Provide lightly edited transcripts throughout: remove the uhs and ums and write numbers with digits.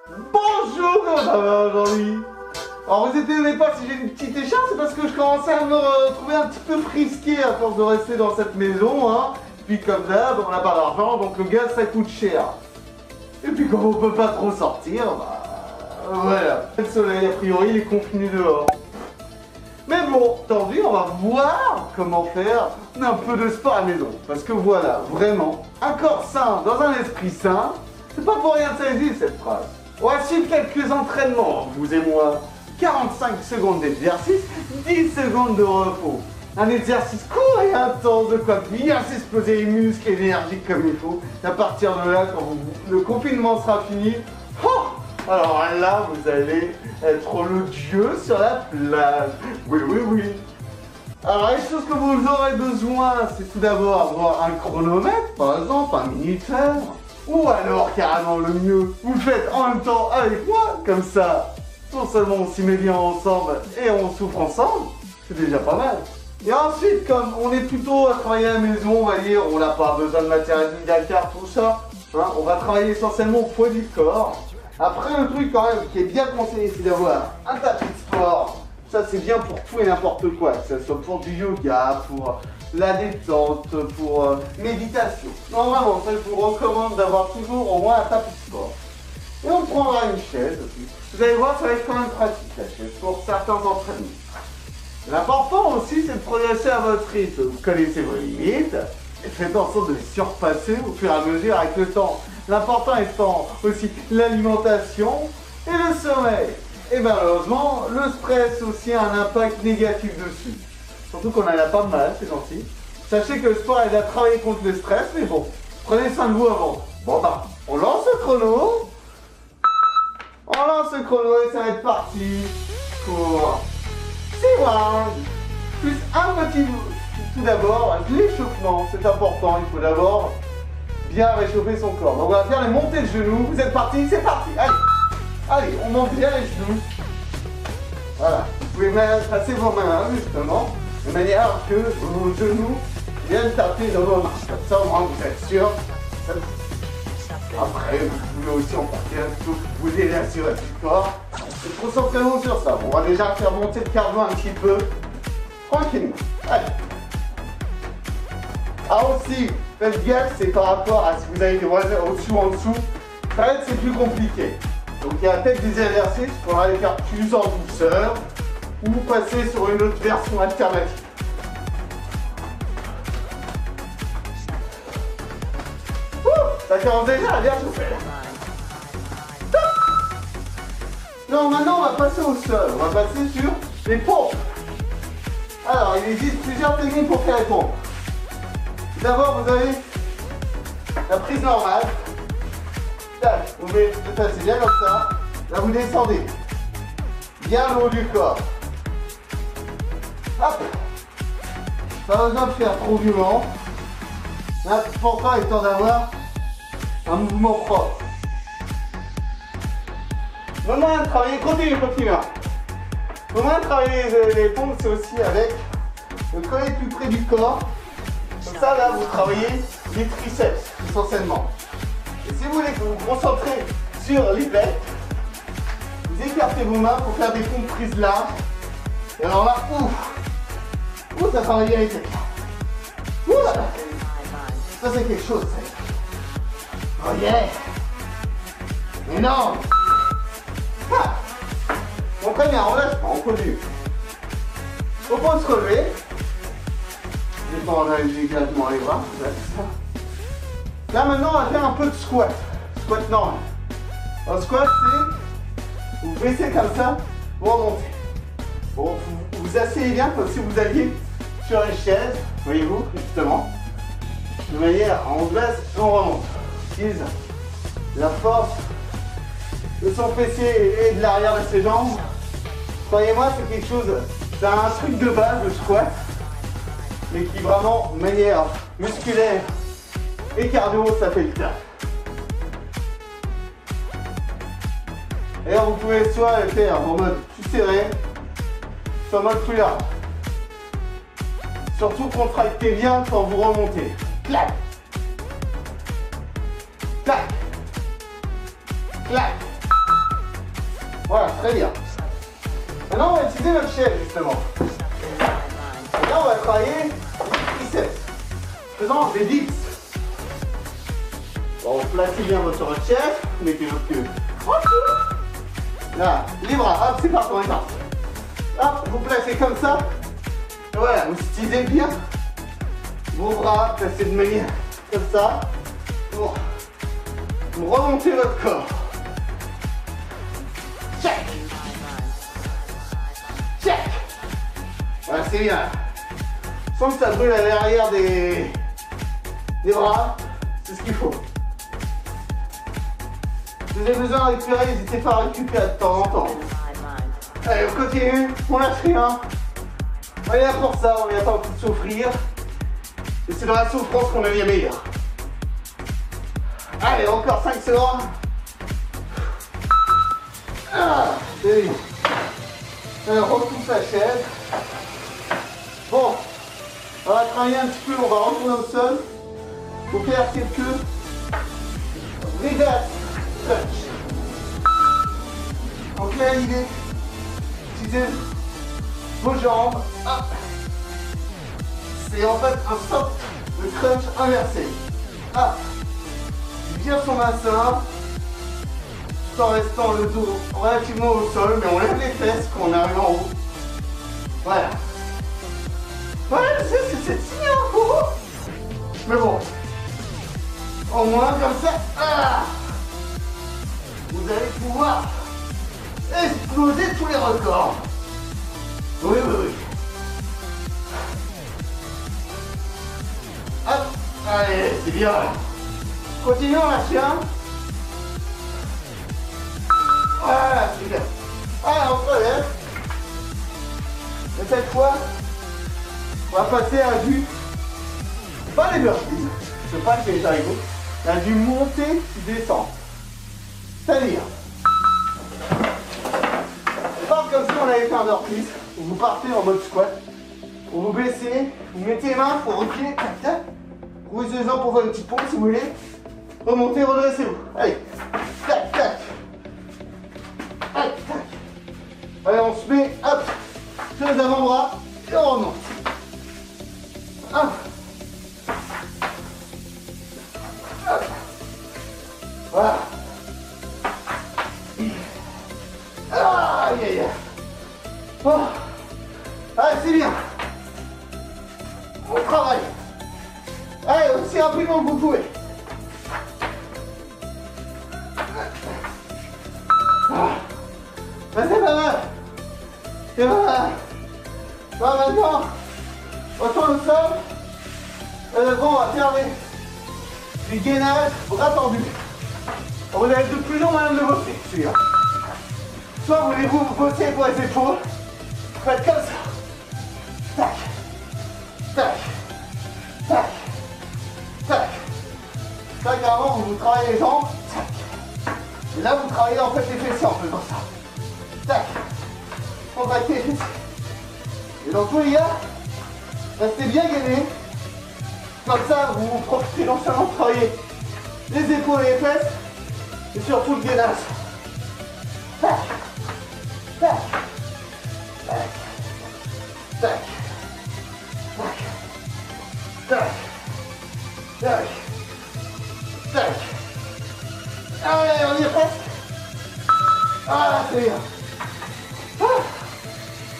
Bonjour, comment ça va aujourd'hui? Alors vous étonnez pas si j'ai une petite écharpe, c'est parce que je commençais à me retrouver un petit peu frisqué à force de rester dans cette maison, hein. Puis comme d'hab, on n'a pas d'argent, donc le gaz ça coûte cher. Et puis comme on peut pas trop sortir, bah voilà. Le soleil, a priori, il est confiné dehors. Mais bon, aujourd'hui, on va voir comment faire un peu de sport à la maison. Parce que voilà, vraiment, un corps sain dans un esprit sain, c'est pas pour rien que ça existe cette phrase. On va suivre quelques entraînements, vous et moi. 45 secondes d'exercice, 10 secondes de repos. Un exercice court et intense de quoi bien s'exploser les muscles et l'énergie comme il faut. Et à partir de là, quand le confinement sera fini, oh, alors là, vous allez être le dieu sur la plage. Oui, oui, oui. Alors, les choses que vous aurez besoin, c'est tout d'abord avoir un chronomètre, par exemple, un minuteur. Ou alors, carrément, le mieux, vous le faites en même temps avec moi, comme ça. Non seulement on s'y met bien ensemble et on souffre ensemble, c'est déjà pas mal. Et ensuite, comme on est plutôt à travailler à la maison, on va dire, on n'a pas besoin de matériel Dakar, tout ça, hein, on va travailler essentiellement au poids du corps. Après, le truc quand même qui est bien conseillé, c'est d'avoir un tapis de sport. Ça, c'est bien pour tout et n'importe quoi, que ce soit pour du yoga, pour la détente, pour méditation. Non, vraiment, ça, je vous recommande d'avoir toujours au moins un tapis de sport. Et on prendra une chaise aussi. Vous allez voir, ça va être quand même pratique la chaise pour certains entraînements. L'important aussi, c'est de progresser à votre rythme. Vous connaissez vos limites et faites en sorte de les surpasser au fur et à mesure avec le temps. L'important étant aussi l'alimentation et le sommeil. Et malheureusement, le stress aussi a un impact négatif dessus. Surtout qu'on en a pas mal, c'est gentil. Sachez que le sport aide à travailler contre le stress, mais bon, prenez soin de vous avant. Bon bah, on lance le chrono. On lance le chrono et ça va être parti pour 6 rounds, plus un petit tout d'abord, l'échauffement, c'est important, il faut d'abord bien réchauffer son corps. Donc on va faire les montées de genoux, vous êtes partis, c'est parti, allez, allez, on monte bien les genoux. Voilà, vous pouvez même passer vos mains justement, de manière que vos genoux viennent taper dans vos mains. Comme ça au moins vous êtes sûr. Après, vous pouvez aussi en partir un petit peu, vous aider à assurer du corps. Et concentrez-vous sur ça. On va déjà faire monter le cardio un petit peu, tranquillement. Allez. Ah aussi, faites gaffe, c'est par rapport à si vous avez des voisins au-dessus ou en dessous. Ça va être, c'est plus compliqué. Donc il y a peut-être des exercices, il faudra les faire plus en douceur ou passer sur une autre version alternative. Ça commence déjà à bien chauffer. Non, maintenant on va passer au sol. On va passer sur les pompes. Alors, il existe plusieurs techniques pour faire les pompes. D'abord, vous avez la prise normale. Tac, vous passez bien comme ça. Là, vous descendez. Bien le haut du corps. Hop. Pas besoin de faire trop violent. L'important étant d'avoir un mouvement propre. Le moyen de travailler, continue. Le moyen de travailler les pompes, c'est aussi avec le collet plus près du corps. Comme ça, là, vous travaillez les triceps, essentiellement. Et si vous voulez que vous vous concentrez sur les pecs, vous écartez vos mains pour faire des pompes prises larges. Et alors là, ouf, ça travaille bien les pecs. Voilà. Ça, c'est quelque chose, ça. Oh yeah! Énorme! Ah! Bon, très bien, on lâche pas, on continue. On peut se relever. Je vais pas réaliser exactement les bras. Là, maintenant, on va faire un peu de squat. Squat normal. Un squat, c'est vous baissez comme ça, vous remontez. Bon, vous asseyez bien comme si vous alliez sur une chaise, voyez-vous, justement. De manière, on se baisse et on remonte. Utilise la force de son fessier et de l'arrière de ses jambes. Croyez-moi, c'est quelque chose, c'est un truc de base, le squat, mais qui vraiment, de manière musculaire et cardio, ça fait le taf. Et alors, vous pouvez soit le faire en mode plus serré, soit en mode plus large. Surtout contractez bien quand vous remontez. Clac! Clac! Clac! Voilà, très bien. Maintenant, on va utiliser notre chaise, justement. Et là, on va travailler les triceps. Faisant des dips. Bon, placez bien votre chaise, mettez votre queue. Là, les bras, hop, c'est parti, on est parti. Hop, vous placez comme ça. Et voilà, vous utilisez bien vos bras, placez de manière comme ça. Pour remonter votre corps. Check. Check. Voilà, c'est bien. Sans que ça brûle à l'arrière des bras, c'est ce qu'il faut. Si vous avez besoin de récupérer, n'hésitez pas à récupérer de temps en temps. Allez, on continue, on lâche rien. On est là pour ça, on est là pour souffrir. Et c'est dans la souffrance qu'on devient meilleur. Allez, encore 5 secondes. Ah, c'est bien. Allez, on repousse la chaise. Bon, on va travailler un petit peu, on va retourner au sol. Pour faire quelques reverse crunch. Donc là, l'idée, utilisez vos jambes. Hop. C'est en fait un soft de crunch inversé. Hop. Bien son bassin, tout en restant le dos relativement au sol, mais on lève les fesses quand on arrive en haut. Voilà. Ouais, c'est signé en haut. Mais bon, au moins comme ça, vous allez pouvoir exploser tous les records. Oui, oui, oui. Hop, allez, c'est bien. Continuons la chien. Voilà, super. Allez, on se relève. Et cette fois, on va passer à du... Pas les burpees, je ne sais pas le les haricots. Il y a du monter, descendre. C'est-à-dire, on part comme si on avait fait un burpees. Vous partez en mode squat. Vous vous baissez, vous mettez les mains pour reculer, tac, tac. Vous utilisez les jambes pour faire une petite pompe si vous voulez. Remontez, redressez-vous. Allez, tac, tac. Tac, tac. Allez, on se met, hop, sur les avant-bras et on remonte. Hop. Hop. Voilà. Aïe, aïe, aïe. Bon. Allez, c'est bien. On travaille. Allez, aussi rapidement que vous pouvez. Ben c'est pas mal. C'est pas mal. Bon, maintenant, on retourne au sol. Bon, on va faire du gainage bras tendus. Vous avez de plus long moyen de le bosser, celui-là. Soit voulez-vous bosser pour les épaules, faites comme ça. Tac, tac, tac, tac. Tac, avant, vous travaillez les jambes. Tac. Et là, vous travaillez en fait les fessiers en faisant ça. Tac. Contractez les fessiers. Et dans tous les cas, restez bien gainé. Comme ça, vous profitez non seulement de travailler les épaules et les fesses, mais surtout le gainage. Tac. Tac. Tac. Tac. Tac. Tac. Tac. Tac. Allez, on y est presque. Ah, c'est bien. Ah.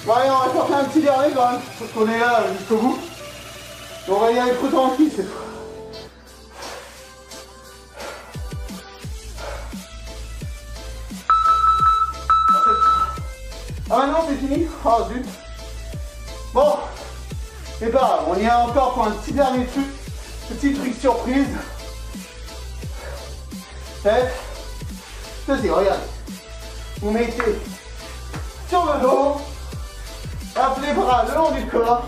Bon, allez, on va faire un petit dernier quand même, parce qu'on est là jusqu'au bout. On va y aller plus tranquille cette fois. Ah, maintenant c'est fini. Oh zut. Bon, c'est pas grave, on y a encore pour un petit dernier truc. Petit truc surprise. Ceci, regardez. Vous mettez sur le dos, hop, les bras le long du corps.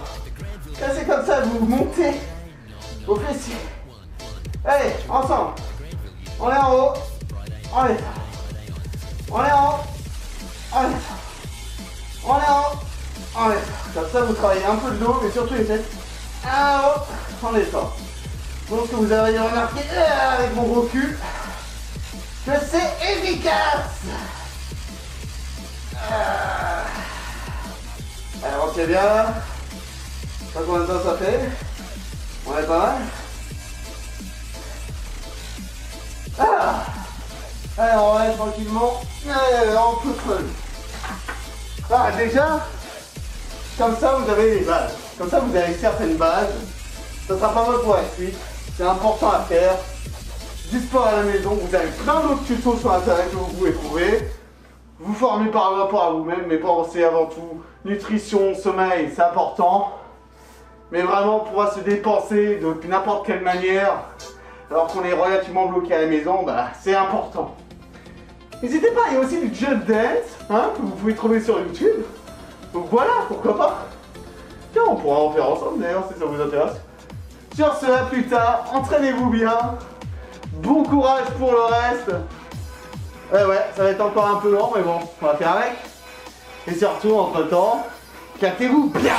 Là, c'est comme ça, vous montez vos fessiers. Allez, ensemble. On est en haut, on est ça. On est en haut, on est ça. On est en haut, on est ça. Comme ça, vous travaillez un peu le dos, mais surtout les têtes. En haut, on est ça. Donc, vous avez remarqué avec mon gros cul que c'est efficace. c'est bien là. Je sais pas combien de temps ça fait. On est pas mal. Ah. Allez, on va tranquillement. Allez, on peut creuser. Ah, déjà, comme ça vous avez les bases. Comme ça vous avez certaines bases. Ça sera pas mal pour la suite. C'est important à faire. Du sport à la maison, vous avez plein d'autres tutos sur internet que vous pouvez trouver. Vous formez par rapport à vous-même, mais pensez avant tout nutrition, sommeil, c'est important. Mais vraiment, pouvoir se dépenser de n'importe quelle manière, alors qu'on est relativement bloqué à la maison, bah, c'est important. N'hésitez pas, il y a aussi du Just Dance, hein, que vous pouvez trouver sur YouTube. Donc voilà, pourquoi pas. Tiens, on pourra en faire ensemble d'ailleurs, si ça vous intéresse. Sur ce, à plus tard, entraînez-vous bien. Bon courage pour le reste. Ouais, ça va être encore un peu lent, mais bon, on va faire avec. Et surtout, entre-temps, captez-vous bien.